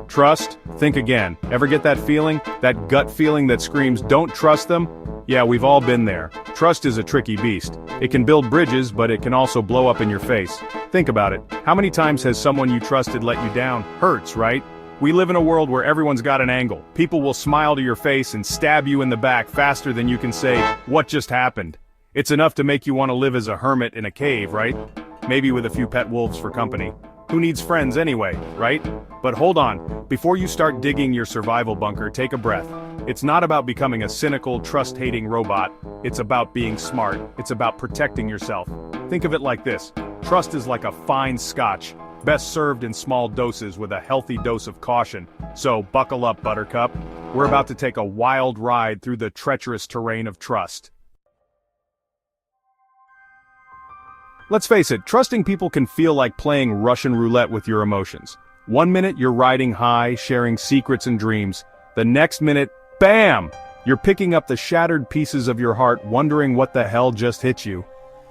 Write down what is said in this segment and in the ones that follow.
Trust? Think again. Ever get that feeling? That gut feeling that screams, don't trust them? Yeah, we've all been there. Trust is a tricky beast. It can build bridges, but it can also blow up in your face. Think about it. How many times has someone you trusted let you down? Hurts, right? We live in a world where everyone's got an angle. People will smile to your face and stab you in the back faster than you can say, what just happened? It's enough to make you want to live as a hermit in a cave, right? Maybe with a few pet wolves for company. Who needs friends anyway, right? But hold on, before you start digging your survival bunker, take a breath. It's not about becoming a cynical, trust-hating robot. It's about being smart. It's about protecting yourself. Think of it like this. Trust is like a fine scotch, best served in small doses with a healthy dose of caution. So buckle up, Buttercup. We're about to take a wild ride through the treacherous terrain of trust. Let's face it, trusting people can feel like playing Russian roulette with your emotions. One minute you're riding high, sharing secrets and dreams. The next minute, bam! You're picking up the shattered pieces of your heart, wondering what the hell just hit you.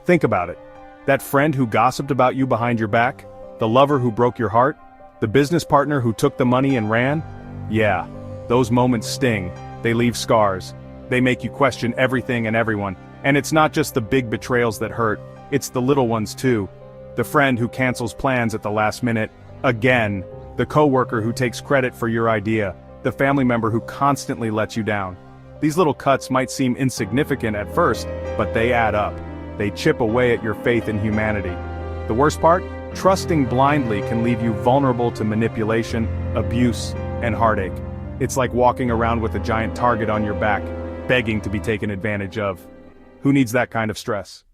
Think about it. That friend who gossiped about you behind your back? The lover who broke your heart? The business partner who took the money and ran? Yeah, those moments sting. They leave scars. They make you question everything and everyone. And it's not just the big betrayals that hurt. It's the little ones too. The friend who cancels plans at the last minute, again. The coworker who takes credit for your idea. The family member who constantly lets you down. These little cuts might seem insignificant at first, but they add up. They chip away at your faith in humanity. The worst part? Trusting blindly can leave you vulnerable to manipulation, abuse, and heartache. It's like walking around with a giant target on your back, begging to be taken advantage of. Who needs that kind of stress?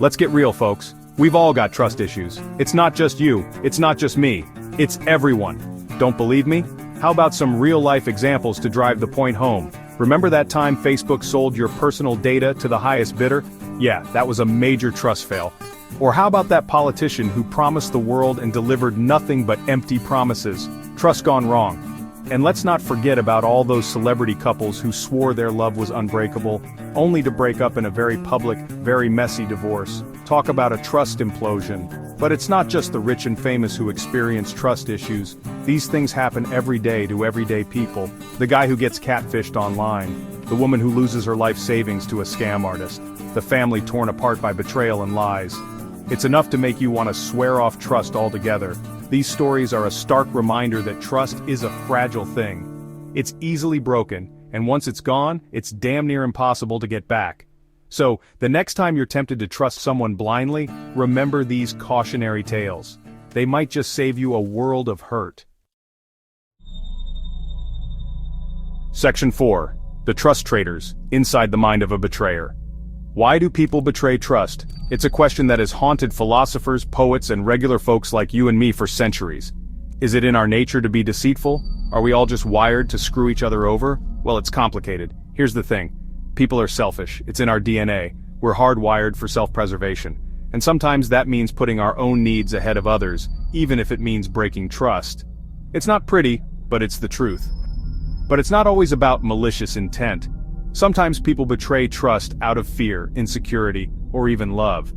Let's get real, folks. We've all got trust issues. It's not just you, it's not just me, it's everyone. Don't believe me? How about some real-life examples to drive the point home? Remember that time Facebook sold your personal data to the highest bidder? Yeah, that was a major trust fail. Or how about that politician who promised the world and delivered nothing but empty promises? Trust gone wrong. And let's not forget about all those celebrity couples who swore their love was unbreakable, only to break up in a very public, very messy divorce. Talk about a trust implosion. But it's not just the rich and famous who experience trust issues. These things happen every day to everyday people. The guy who gets catfished online. The woman who loses her life savings to a scam artist. The family torn apart by betrayal and lies. It's enough to make you want to swear off trust altogether. These stories are a stark reminder that trust is a fragile thing. It's easily broken, and once it's gone, it's damn near impossible to get back. So, the next time you're tempted to trust someone blindly, remember these cautionary tales. They might just save you a world of hurt. Section 4. The Trust Traitors, Inside the Mind of a Betrayer. Why do people betray trust? It's a question that has haunted philosophers, poets, and regular folks like you and me for centuries. Is it in our nature to be deceitful? Are we all just wired to screw each other over? Well, it's complicated. Here's the thing. People are selfish. It's in our DNA. We're hardwired for self-preservation. And sometimes that means putting our own needs ahead of others, even if it means breaking trust. It's not pretty, but it's the truth. But it's not always about malicious intent. Sometimes people betray trust out of fear, insecurity, or even love.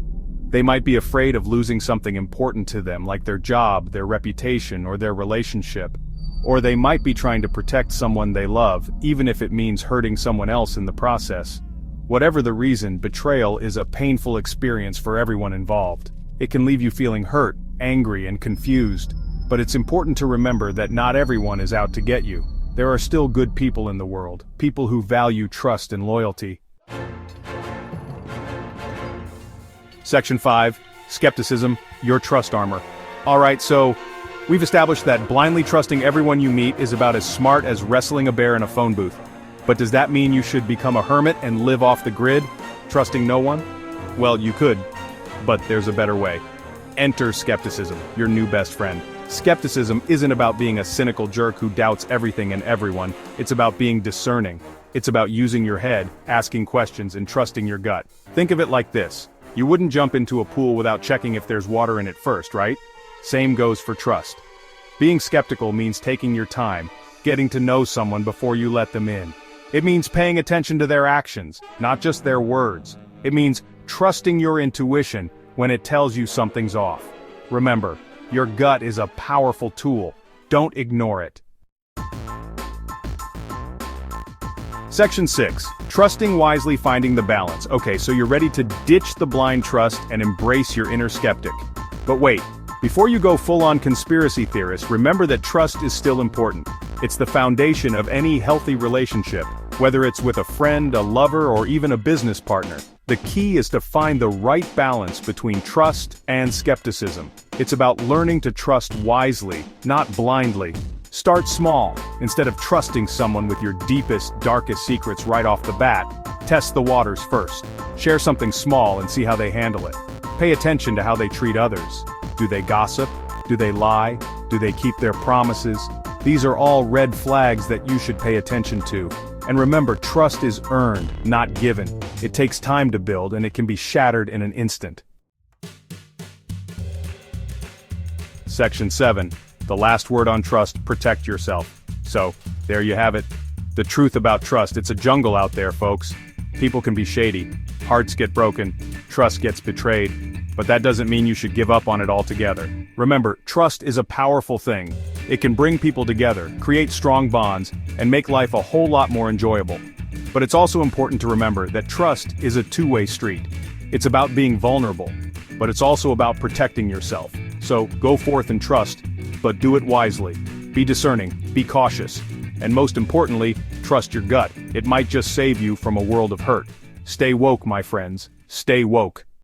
They might be afraid of losing something important to them, like their job, their reputation, or their relationship. Or they might be trying to protect someone they love, even if it means hurting someone else in the process. Whatever the reason, betrayal is a painful experience for everyone involved. It can leave you feeling hurt, angry, and confused. But it's important to remember that not everyone is out to get you. There are still good people in the world, people who value trust and loyalty. Section 5. Skepticism, Your Trust Armor. Alright, so, we've established that blindly trusting everyone you meet is about as smart as wrestling a bear in a phone booth. But does that mean you should become a hermit and live off the grid, trusting no one? Well, you could, but there's a better way. Enter skepticism, your new best friend. Skepticism isn't about being a cynical jerk who doubts everything and everyone. It's about being discerning. It's about using your head, asking questions, and trusting your gut. Think of it like this. You wouldn't jump into a pool without checking if there's water in it first, right? Same goes for trust. Being skeptical means taking your time, getting to know someone before you let them in. It means paying attention to their actions, not just their words. It means trusting your intuition, when it tells you something's off. Remember, your gut is a powerful tool. Don't ignore it. Section 6. Trusting wisely, finding the balance. Okay, so you're ready to ditch the blind trust and embrace your inner skeptic. But wait, before you go full-on conspiracy theorist, remember that trust is still important. It's the foundation of any healthy relationship, whether it's with a friend, a lover, or even a business partner. The key is to find the right balance between trust and skepticism. It's about learning to trust wisely, not blindly. Start small. Instead of trusting someone with your deepest, darkest secrets right off the bat, test the waters first. Share something small and see how they handle it. Pay attention to how they treat others. Do they gossip? Do they lie? Do they keep their promises? These are all red flags that you should pay attention to. And remember, trust is earned, not given. It takes time to build, and it can be shattered in an instant. Section 7. The last word on trust: protect yourself. So, there you have it. The truth about trust. It's a jungle out there, folks. People can be shady. Hearts get broken. Trust gets betrayed. But that doesn't mean you should give up on it altogether. Remember, trust is a powerful thing. It can bring people together, create strong bonds, and make life a whole lot more enjoyable. But it's also important to remember that trust is a two-way street. It's about being vulnerable, but it's also about protecting yourself. So, go forth and trust, but do it wisely. Be discerning, be cautious, and most importantly, trust your gut. It might just save you from a world of hurt. Stay woke, my friends. Stay woke.